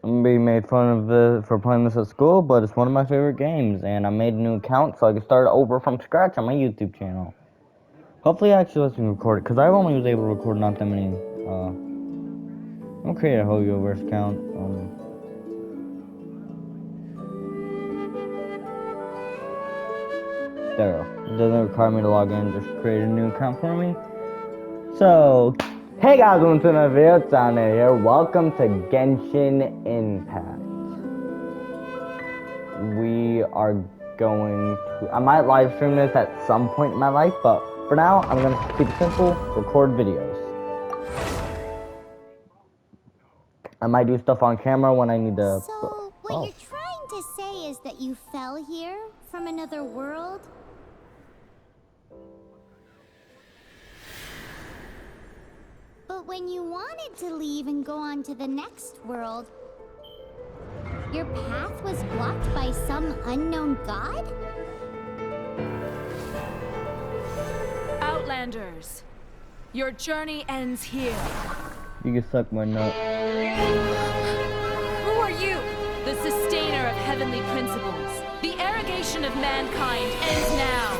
I'm being made fun of for playing this at school, but it's one of my favorite games, and I made a new account so I can start over from scratch on my YouTube channel. Hopefully, it actually lets me record it, because I only was able to record not that many. I'm gonna create a Hoyoverse account. There we go. It doesn't require me to log in, just create a new account for me. So, hey guys, welcome to another video. It's Anna here. Welcome to Genshin Impact. We are going to... I might live stream this at some point in my life, but for now, I'm going to keep it simple, record videos. I might do stuff on camera when I need to... So, what you're trying to say is that you fell here from another world? But when you wanted to leave and go on to the next world, your path was blocked by some unknown god? Outlanders, your journey ends here. You can suck my nut. Who are you? The sustainer of heavenly principles. The arrogation of mankind ends now.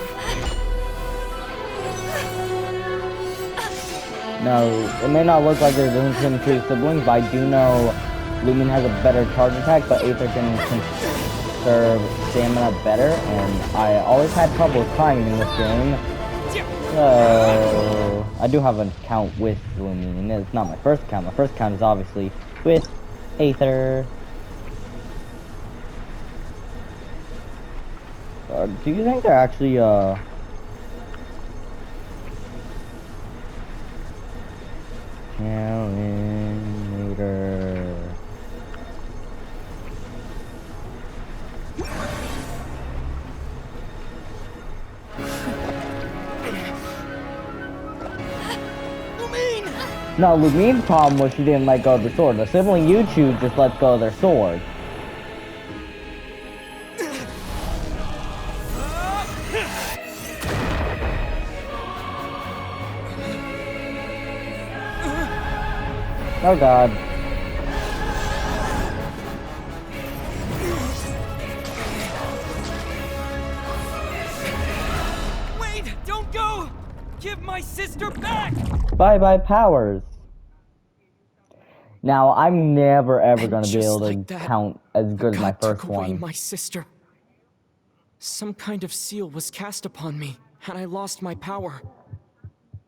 Now, it may not look like there's a difference between siblings, but I do know Lumen has a better charge attack, but Aether can conserve stamina better, and I always had trouble with climbing in this game. So, I do have an account with Lumen, and it's not my first account. My first account is obviously with Aether. Do you think they're actually, Calendar. No, Lumine's problem was she didn't let go of the sword. The sibling you choose just lets go of their sword. Oh god. Wait, don't go! Give my sister back! Bye bye powers. Now I'm never ever gonna be able to count as good as my first one. My sister. Some kind of seal was cast upon me, and I lost my power.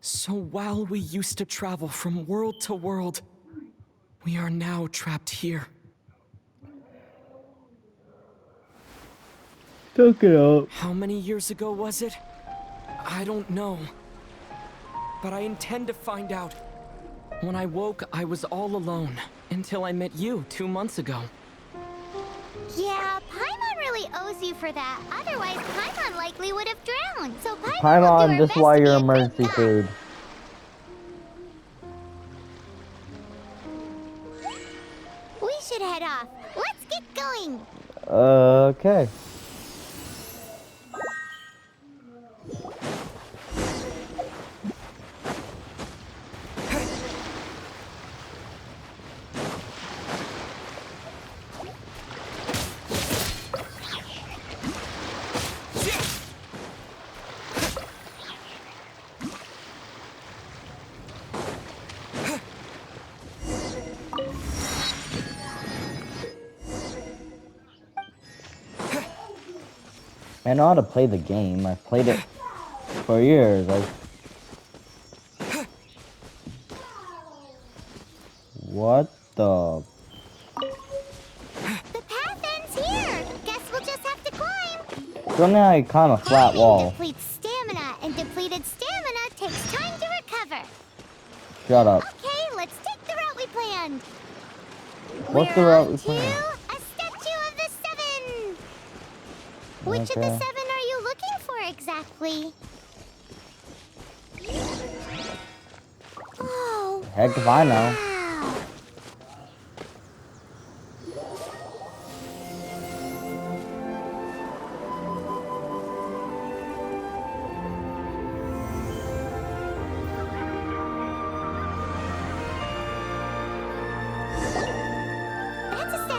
So while we used to travel from world to world, we are now trapped here. Took it out. How many years ago was it? I don't know. But I intend to find out. When I woke, I was all alone, until I met you 2 months ago. Yeah, Paimon really owes you for that. Otherwise, Paimon likely would have drowned. So Paimon will do Paimon, her this best is why to be you're a great emergency guide. food. We should head off. Let's get going. Okay. I know how to play the game. I've played it for years. What the? The path ends here. Guess we'll just have to climb. It's only like kind of a flat Climbing wall. depletes stamina, and depleted stamina takes time to recover. Shut up. Okay, let's take the route we planned. What's the We're route on we to planned? a statue of the seven. Which of the Okay. seven are you looking for exactly? Oh, Heck if I know. wow.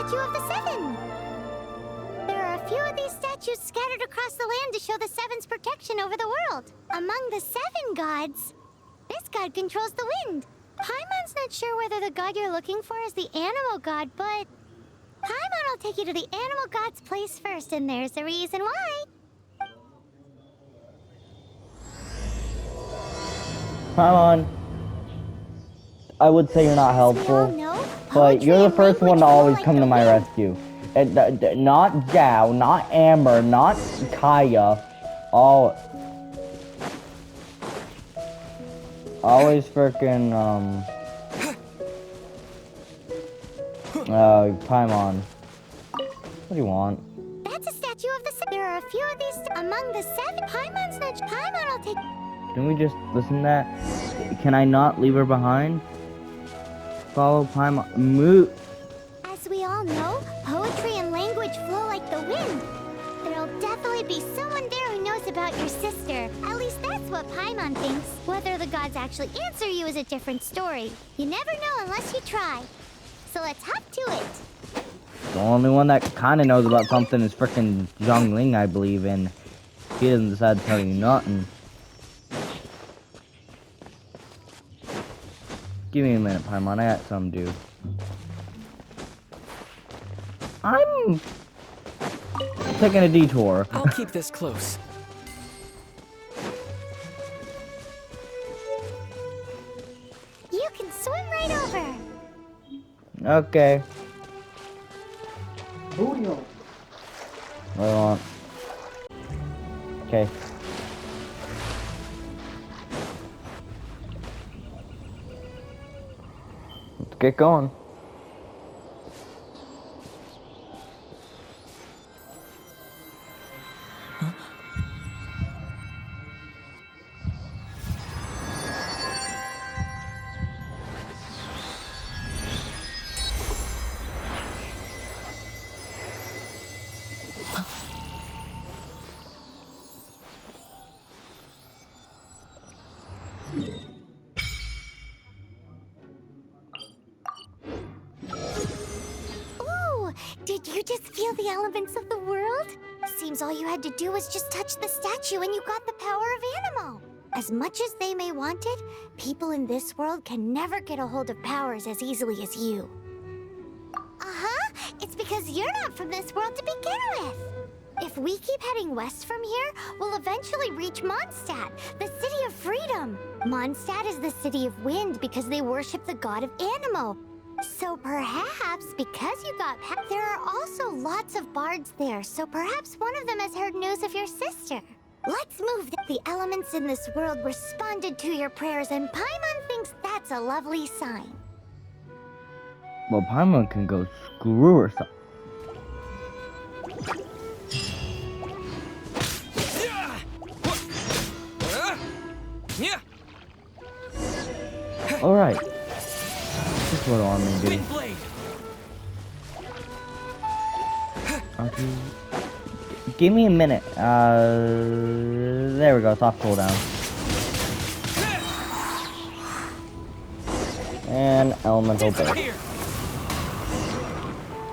statue of the Seven. There are a few of these statues scattered across the land to show the Seven's protection over the world. Among the 7 gods, this god controls the wind. Paimon's not sure whether the god you're looking for is the animal god, but Paimon will take you to the animal god's place first, and there's the reason why. Paimon, I would say you're not helpful, but you're the first one to always come to my rescue. Not Zhao, not Amber, not Kaya. Always frickin' Paimon. What do you want? That's a statue of the Seven. There are a few of these among the 7. Paimon's not. Paimon will take. Can we just listen to that? Can I not leave her behind? Follow Paimon. Move. As we all know, poetry and language flow like the wind. There'll definitely be someone there who knows about your sister. At least that's what Paimon thinks. Whether the gods actually answer you is a different story. You never know unless you try. So let's hop to it. The only one that kind of knows about something is frickin' Zhongling, I believe, and he doesn't decide to tell you nothing. Give me a minute, Paimon. I got something to do. I'm taking a detour. I'll keep this close. You can swim right over. Okay. What do you want? Okay. Let's get going. Ooh, did you just feel the elements of the world? Seems all you had to do was just touch the statue and you got the power of animal. As much as they may want it, people in this world can never get a hold of powers as easily as you. Uh-huh, it's because you're not from this world to begin with. If we keep heading west from here, we'll eventually reach Mondstadt, the city of freedom. Mondstadt is the city of wind because they worship the god of Animo. So perhaps, because you got there are also lots of bards there, so perhaps one of them has heard news of your sister. Let's move. The elements in this world responded to your prayers, and Paimon thinks that's a lovely sign. Well, Paimon can go screw herself. Yeah. Alright. This is what I want me to do. Big blade. Okay. Give me a minute. There we go. Soft cooldown. And elemental burst. Here.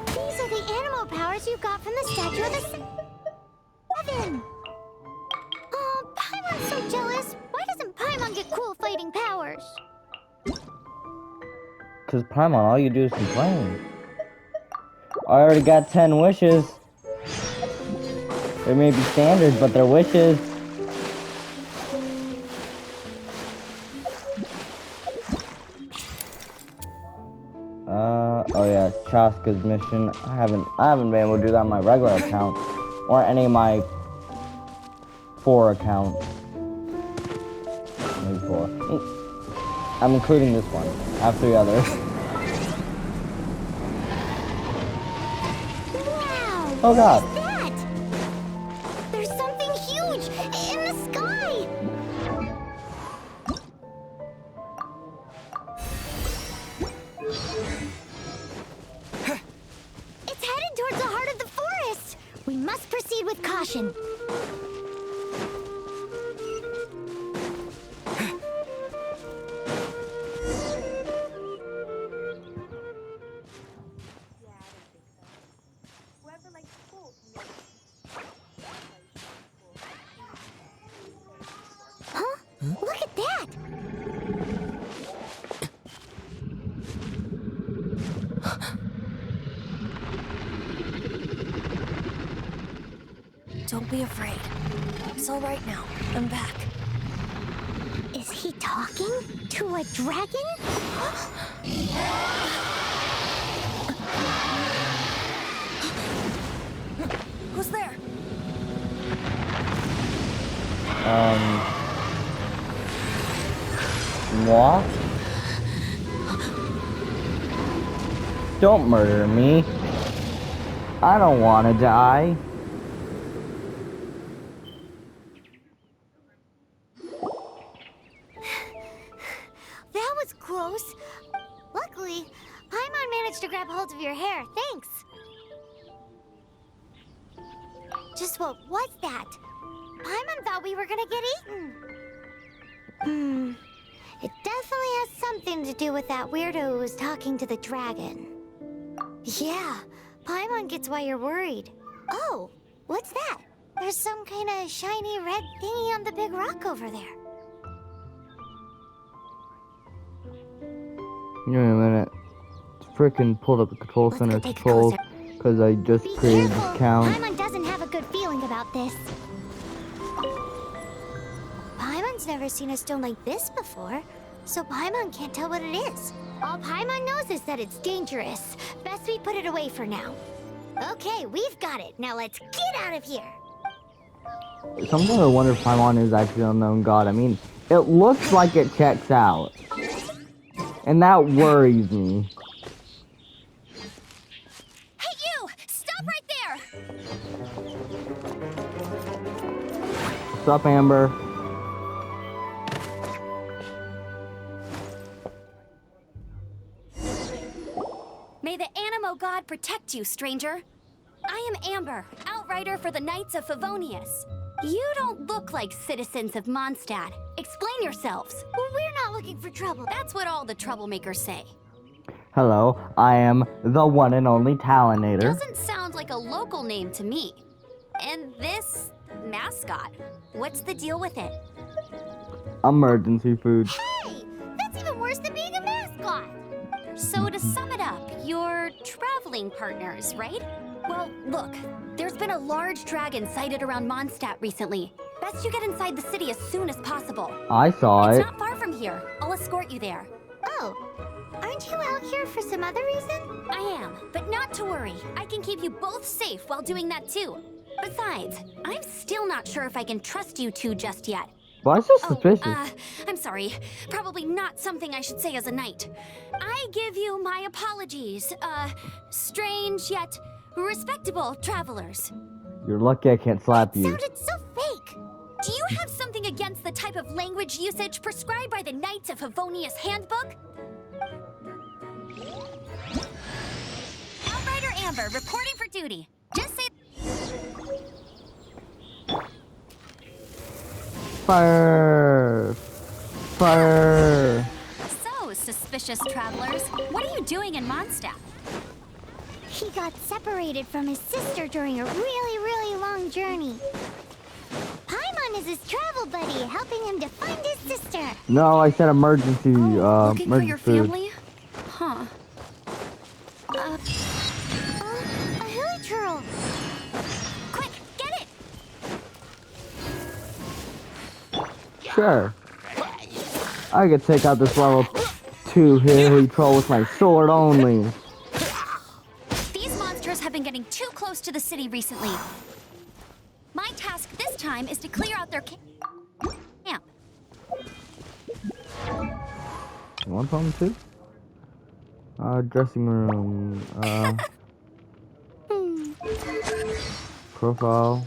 These are the animal powers you got from the statue of the Seven. Oh, Paimon's so jealous. Why doesn't Paimon get cool fighting powers? Because Paimon, all you do is complain. I already got 10 wishes. They may be standard, but they're wishes. Oh yeah, Chaska's mission. I haven't been able to do that on my regular account or any of my 4 accounts. Maybe 4. I'm including this one. I have 3 others. Wow! Oh god. What is that? There's something huge in the sky! It's headed towards the heart of the forest! We must proceed with caution. be afraid. It's all right now. I'm back. Is he talking to a dragon? Who's there? What? Don't murder me. I don't want to die. That was close. Luckily, Paimon managed to grab hold of your hair. Thanks. Just what was that? Paimon thought we were gonna get eaten. It definitely has something to do with that weirdo who was talking to the dragon. Yeah, Paimon gets why you're worried. Oh, what's that? There's some kind of shiny red thingy on the big rock over there. Wait a minute. Frickin' pulled up the control Let's center go take a controls closer. because I just Be created careful. this count. Paimon doesn't have a good feeling about this. Paimon's never seen a stone like this before, so Paimon can't tell what it is. All Paimon knows is that it's dangerous. Best we put it away for now. Okay, we've got it. Now let's get out of here. Sometimes I wonder if Paimon is actually an unknown god. I mean, it looks like it checks out. And that worries me. Hey, you! Stop right there! What's up, Amber? May the Animo God protect you, stranger. I am Amber, outrider for the Knights of Favonius. You don't look like citizens of Mondstadt. Explain yourselves. We're not looking for trouble. That's what all the troublemakers say. Hello, I am the one and only Talinator. Doesn't sound like a local name to me. And this mascot, what's the deal with it? Emergency food. Hey, that's even worse than being a mascot. So to sum it up, you're traveling partners, right? Well, look, there's been a large dragon sighted around Mondstadt recently. Best you get inside the city as soon as possible. I saw It's it. not far from here. I'll escort you there. Oh, aren't you out here for some other reason? I am, but not to worry. I can keep you both safe while doing that too. Besides, I'm still not sure if I can trust you two just yet. Why is so suspicious? I'm sorry. Probably not something I should say as a knight. I give you my apologies, strange yet respectable travelers. You're lucky I can't slap you. Sounded so fake. Do you have something against the type of language usage prescribed by the Knights of Favonius Handbook? Outrider Amber, reporting for duty. Just say... Fire! Fire! So, suspicious travelers, what are you doing in Mondstadt? He got separated from his sister during a really long journey. Paimon is his travel buddy, helping him to find his sister. No, I said emergency, Looking for emergency your food. family? Huh. A hilichurl. Quick, get it! Sure. I could take out this level 2 hilly troll with my sword only. These monsters have been getting too close to the city recently. My task this time is to clear out their camp. 1.2? Dressing room. Profile.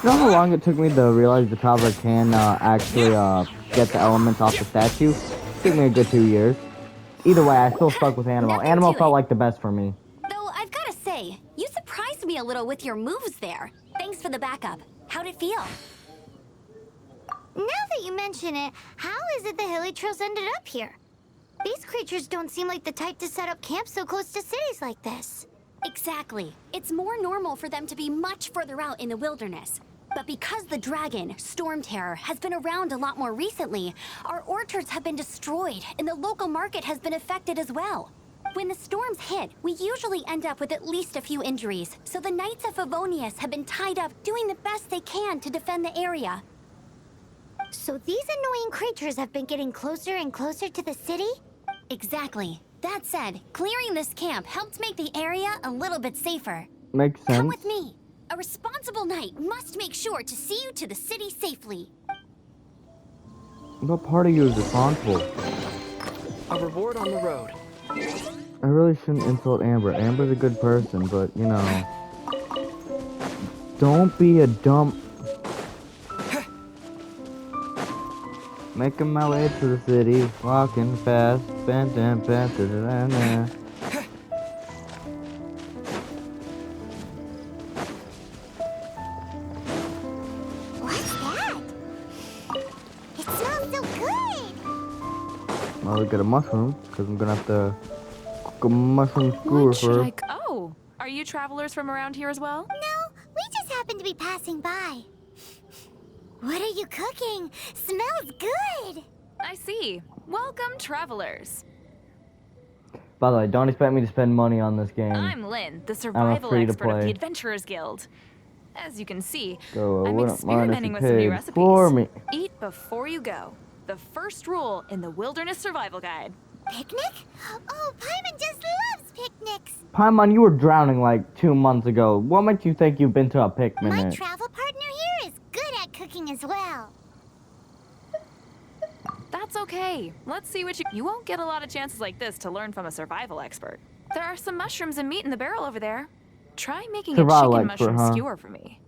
You know how long it took me to realize the traveler can actually get the elements off the statue? It took me a good 2 years. Either way, I still stuck with Animal. Nothing Animal to felt it. like the best for me. Though I've gotta say, you surprised me a little with your moves there. Thanks for the backup. How'd it feel? Now that you mention it, how is it the hilichurls ended up here? These creatures don't seem like the type to set up camp so close to cities like this. Exactly. It's more normal for them to be much further out in the wilderness. But because the dragon, Storm Terror, has been around a lot more recently, our orchards have been destroyed and the local market has been affected as well. When the storms hit, we usually end up with at least a few injuries, so the Knights of Favonius have been tied up doing the best they can to defend the area. So these annoying creatures have been getting closer and closer to the city? Exactly. That said, clearing this camp helped make the area a little bit safer. Makes sense. Come with me. A responsible knight must make sure to see you to the city safely. What part of you is responsible? A reward on the road. I really shouldn't insult Amber. Amber's a good person, but, you know... Don't be a dumb... Making my way to the city, walking fast, bam, bam, bam, da, da, da, da. What's that? It smells so good! Well, we got a mushroom, because I'm gonna have to cook a mushroom skewer What should for... I... Oh, are you travelers from around here as well? No, we just happen to be passing by. What are you cooking? Smells good! I see. Welcome, travelers. By the way, don't expect me to spend money on this game. I'm Lynn, the survival free to expert of play. the Adventurers Guild. As you can see, So I I'm wouldn't mind if experimenting you with some new paid recipes. for me. Eat before you go. The first rule in the Wilderness Survival Guide. Picnic? Oh, Paimon just loves picnics! Paimon, you were drowning like 2 months ago. What makes you think you've been to a picnic? My travel partner here is good at cooking as well. That's okay. Let's see what you won't get a lot of chances like this to learn from a survival expert. There are some mushrooms and meat in the barrel over there. Try making Survival a chicken expert, mushroom huh? skewer for me.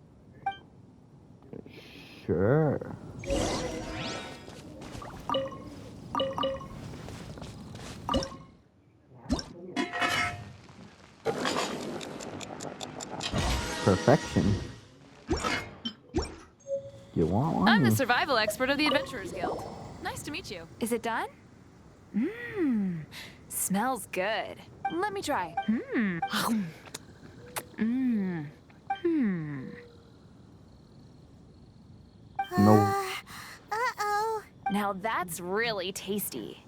Sure. Perfection. You want one? I'm the survival expert of the Adventurers Guild. Nice to meet you. Is it done? Mmm. Smells good. Let me try. Mmm. Mmm. Hmm. No. Uh-oh. Now that's really tasty.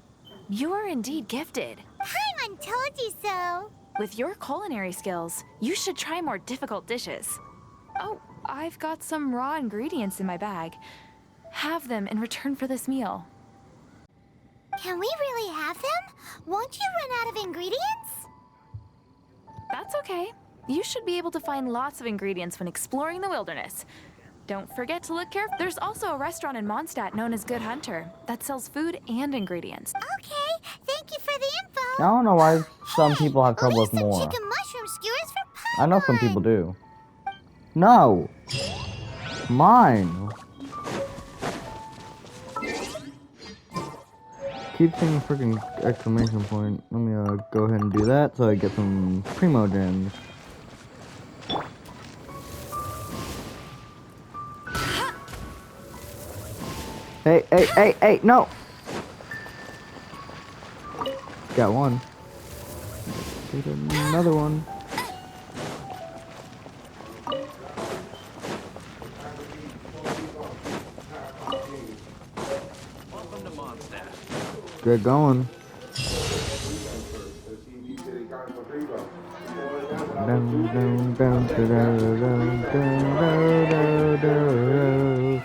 You're indeed gifted. Paimon told you so. With your culinary skills, you should try more difficult dishes. Oh, I've got some raw ingredients in my bag. Have them in return for this meal. Can we really have them? Won't you run out of ingredients? That's okay. You should be able to find lots of ingredients when exploring the wilderness. Don't forget to look careful. There's also a restaurant in Mondstadt known as Good Hunter that sells food and ingredients. Okay, thank you for the info. I don't know why some people have trouble leave with some more. chicken mushroom skewers for Paimon. I know some people do. No! Mine! Keep saying freaking exclamation point. Let me go ahead and do that so I get some primo gems. Hey, hey, hey, hey, no! Got one. Get another one. Welcome to Mondstadt. Get going. Dun, dun, dun, dun, dun, dun, dun, dun, dun,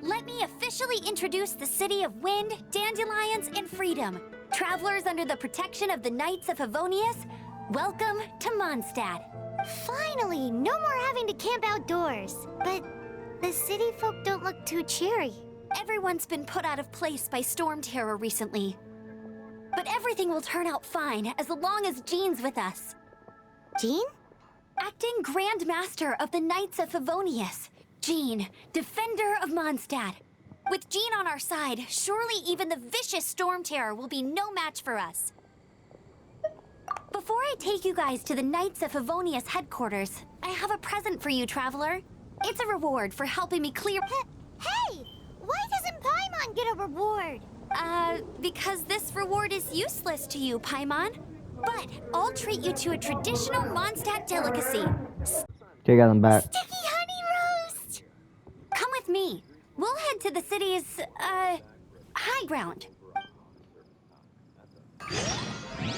Let me officially introduce the city of wind, dandelions, and freedom. Travelers under the protection of the Knights of Favonius, welcome to Mondstadt. Finally, no more having to camp outdoors. But the city folk don't look too cheery. Everyone's been put out of place by storm terror recently. But everything will turn out fine as long as Jean's with us. Jean? Acting Grand Master of the Knights of Favonius, Jean, Defender of Mondstadt. With Jean on our side, surely even the vicious storm terror will be no match for us. Before I take you guys to the Knights of Favonius headquarters, I have a present for you, Traveler. It's a reward for helping me clear... Hey! Why doesn't Paimon get a reward? Because this reward is useless to you, Paimon. But I'll treat you to a traditional Mondstadt delicacy. Okay, got them back. Sticky honey roast! Come with me. We'll head to the city's, high ground.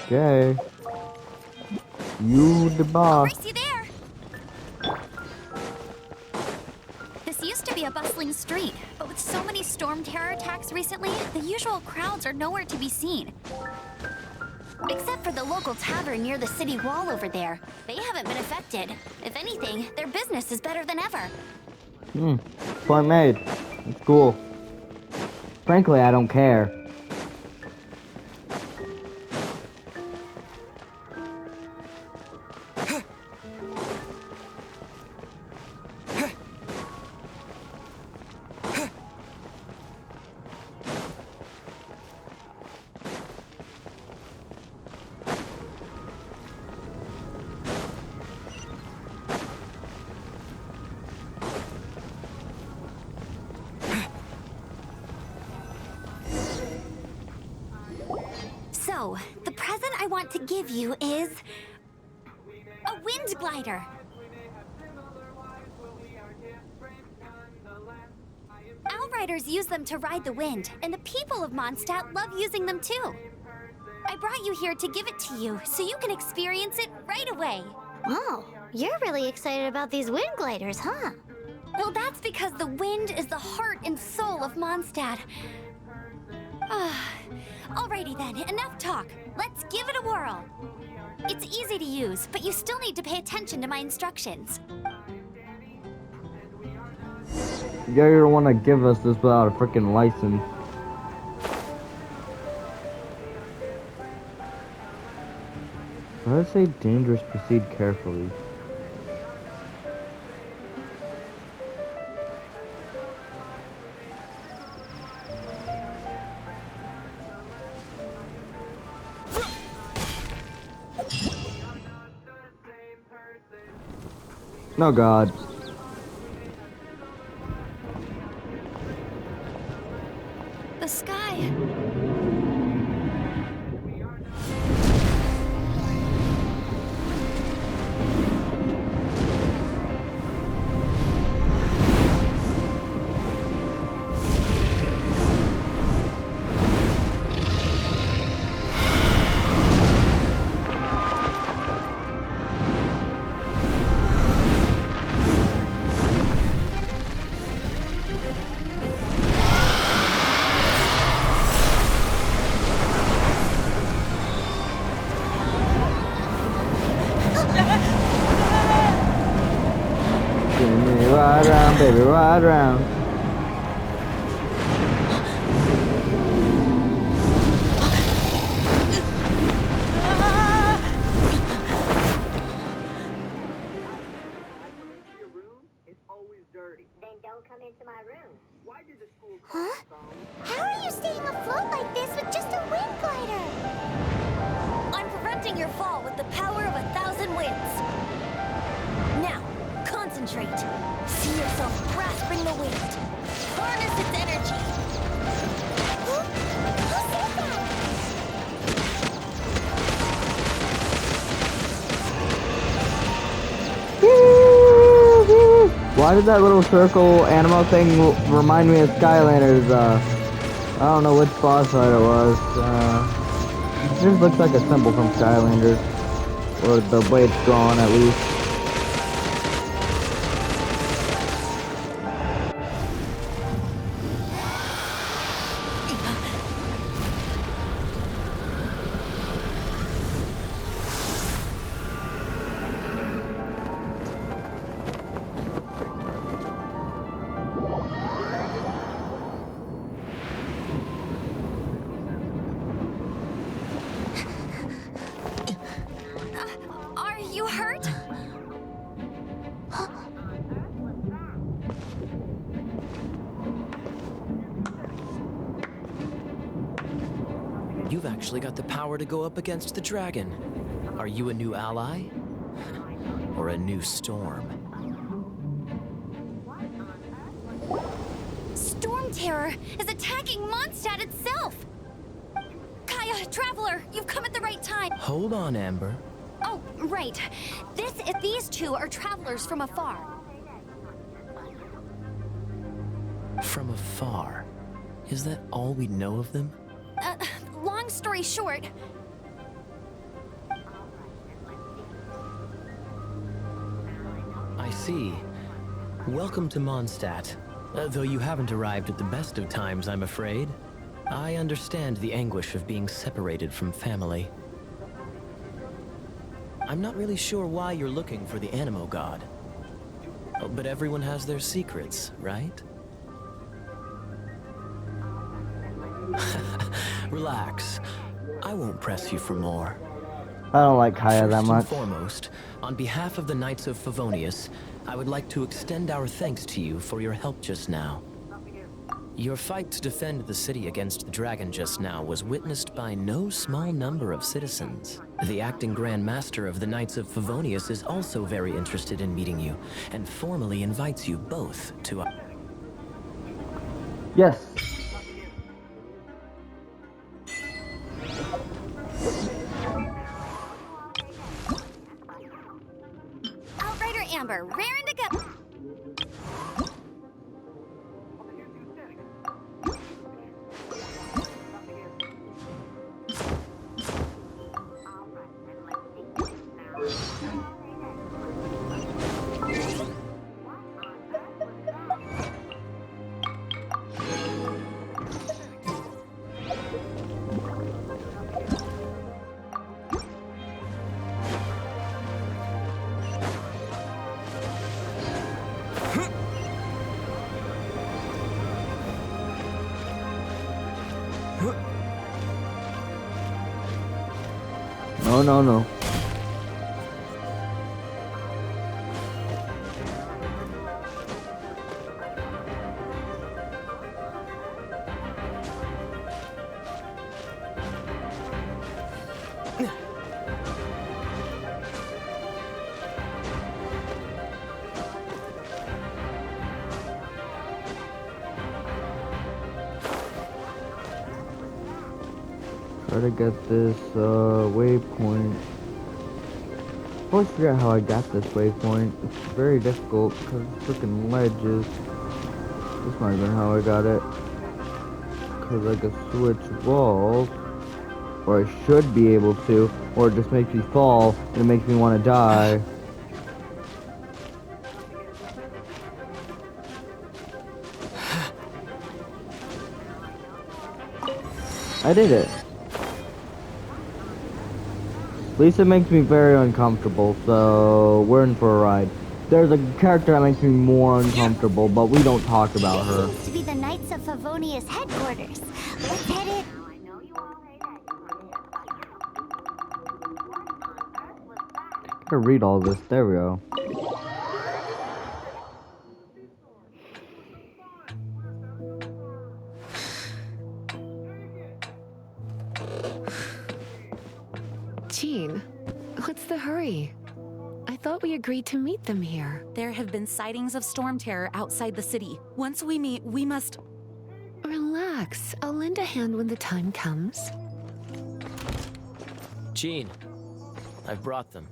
Okay. You the boss. Race you there. This used to be a bustling street, but with so many storm terror attacks recently, the usual crowds are nowhere to be seen. Except for the local tavern near the city wall over there. They haven't been affected. If anything, their business is better than ever. Point made. It's cool. Frankly, I don't care. So, the present I want to give you is... a wind glider. Outriders use them to ride the wind, and the people of Mondstadt love using them too. I brought you here to give it to you, so you can experience it right away. Oh, you're really excited about these wind gliders, huh? Well, that's because the wind is the heart and soul of Mondstadt. Alrighty then, enough talk. Let's give it a whirl. It's easy to use, but you still need to pay attention to my instructions. You don't want to give us this without a freaking license. Why does it say dangerous? Proceed carefully. Oh God. The sky. Ride around, baby, ride around. Huh? How are you staying afloat like this with just a wind glider? I'm preventing your fall with the power of 1,000 winds. Now, concentrate. See yourself grasping the wind. Harness its energy. Who said that? Why did that little circle animal thing remind me of Skylanders? I don't know which boss fight it was. It just looks like a symbol from Skylanders. Or the way it's drawn, at least. Are you hurt? You've actually got the power to go up against the dragon. Are you a new ally? Or a new storm? Storm Terror is attacking Mondstadt itself! Kaya, Traveler, you've come at the right time. Hold on, Amber. Oh, right. These two are travelers from afar. From afar. Is that all we know of them? Long story short, I see. Welcome to Mondstadt. Though you haven't arrived at the best of times, I'm afraid. I understand the anguish of being separated from family. I'm not really sure why you're looking for the Animo God. But everyone has their secrets, right? Relax. I won't press you for more. I don't like Kaya that First much. and foremost, on behalf of the Knights of Favonius, I would like to extend our thanks to you for your help just now. Your fight to defend the city against the dragon just now was witnessed by no small number of citizens. The acting Grand Master of the Knights of Favonius is also very interested in meeting you, and formally invites you both to our... Yes. Outrider Amber, raring to go. No, no, no. Try to get this waypoint. I always forget how I got this waypoint. It's very difficult because it's freaking ledges. That's not even how I got it. Because I can switch walls. Or I should be able to. Or it just makes me fall and it makes me want to die. I did it. At least it makes me very uncomfortable, so we're in for a ride. There's a character that makes me more uncomfortable, but we don't talk about her. This seems to be the Knights of Favonius headquarters. Let's head in. I can read all this. There we go. Jean, what's the hurry? I thought we agreed to meet them here. There have been sightings of storm terror outside the city. Once we meet, we must... Relax. I'll lend a hand when the time comes. Jean, I've brought them.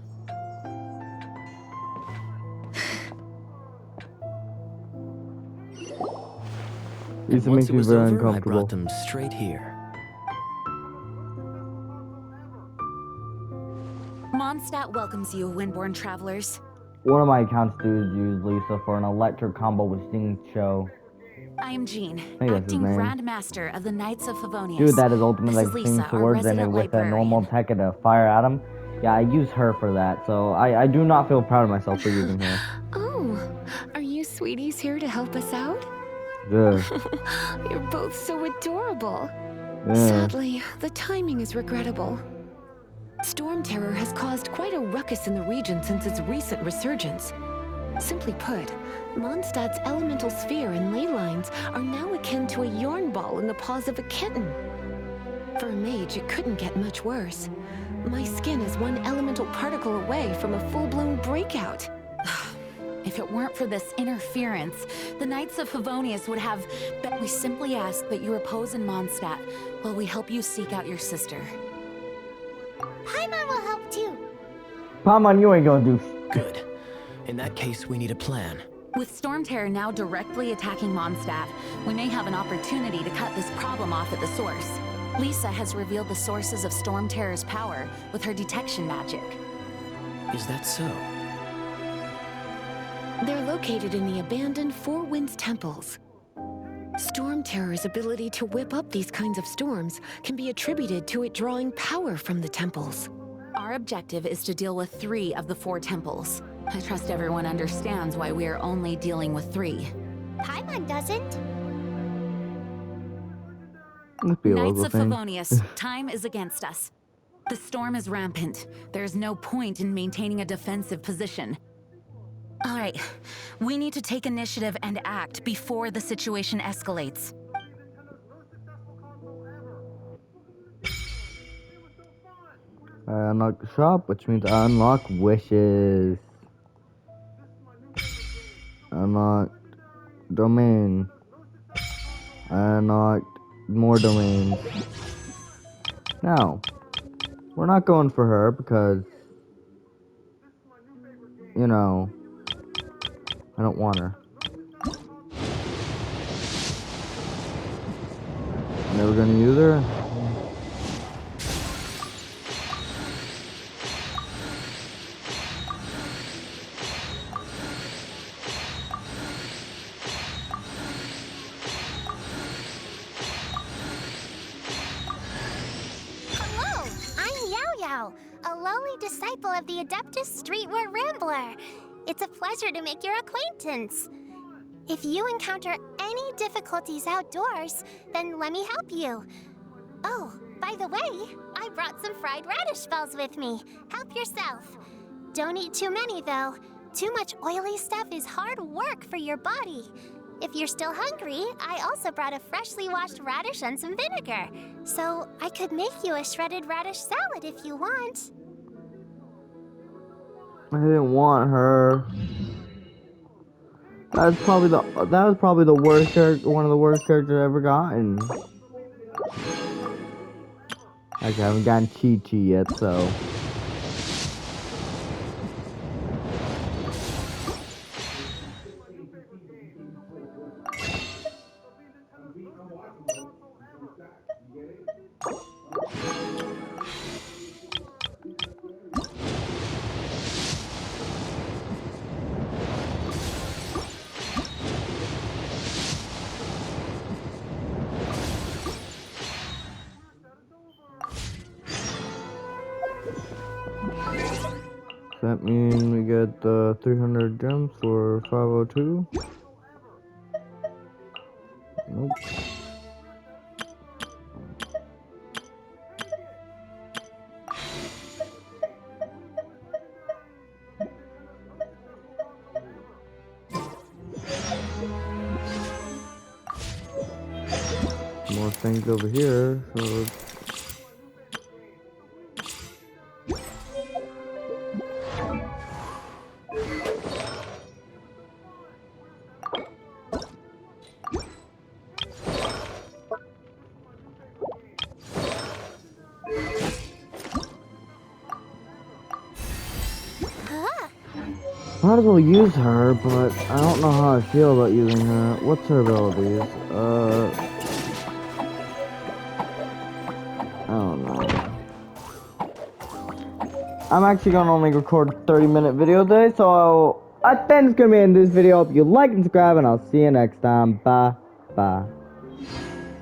These Once makes it me was very over, I uncomfortable. brought them straight here. Mondstadt welcomes you, Windborn travelers. One of my accounts dudes used Lisa for an electric combo with Sting's show. I am Jean, think that's his acting name. Grand Master of the Knights of Favonius. Dude, that is ultimate This like is Sting Lisa, our swords and it resident with a normal librarian. tech and a fire at him. Yeah, I use her for that, so I do not feel proud of myself for using her. Oh, are you sweeties here to help us out? Yeah. You're both so adorable. Yeah. Sadly, the timing is regrettable. Storm Terror has caused quite a ruckus in the region since its recent resurgence. Simply put, Mondstadt's elemental sphere and ley lines are now akin to a yarn ball in the paws of a kitten. For a mage, it couldn't get much worse. My skin is one elemental particle away from a full-blown breakout. If it weren't for this interference, the Knights of Favonius would have... We simply ask that you repose in Mondstadt while we help you seek out your sister. Paimon will help too. Paimon, you ain't gonna do Good. In that case, we need a plan. With Storm Terror now directly attacking Mondstadt, we may have an opportunity to cut this problem off at the source. Lisa has revealed the sources of Storm Terror's power with her detection magic. Is that so? They're located in the abandoned Four Winds temples. Storm Terror's ability to whip up these kinds of storms can be attributed to it drawing power from the temples. Our objective is to deal with 3 of the 4 temples. I trust everyone understands why we are only dealing with 3. Paimon doesn't. Must be a Knights local of thing. Favonius, time is against us. The storm is rampant. There's no point in maintaining a defensive position. All right, we need to take initiative and act before the situation escalates. I unlock the shop, which means I unlock wishes. Unlock domain. I unlocked more domains. Now, we're not going for her because, you know, I don't want her. Never gonna use her? Hello, I'm Yao Yao, a lowly disciple of the Adeptus Streetwear Rambler. It's a pleasure to make your acquaintance. If you encounter any difficulties outdoors, then let me help you. Oh, by the way, I brought some fried radish balls with me. Help yourself. Don't eat too many, though. Too much oily stuff is hard work for your body. If you're still hungry, I also brought a freshly washed radish and some vinegar. So I could make you a shredded radish salad if you want. I didn't want her. That was probably the worst character, one of the worst characters I've ever gotten. Actually, I haven't gotten Chi-Chi yet, so. Does that mean we get 300 gems for 502? Nope. More things over here, so might as well use her, but I don't know how I feel about using her. What's her abilities? I don't know. I'm actually gonna only record a 30-minute video today, so I think it's gonna be in this video. Hope you like and subscribe, and I'll see you next time. Bye. Bye.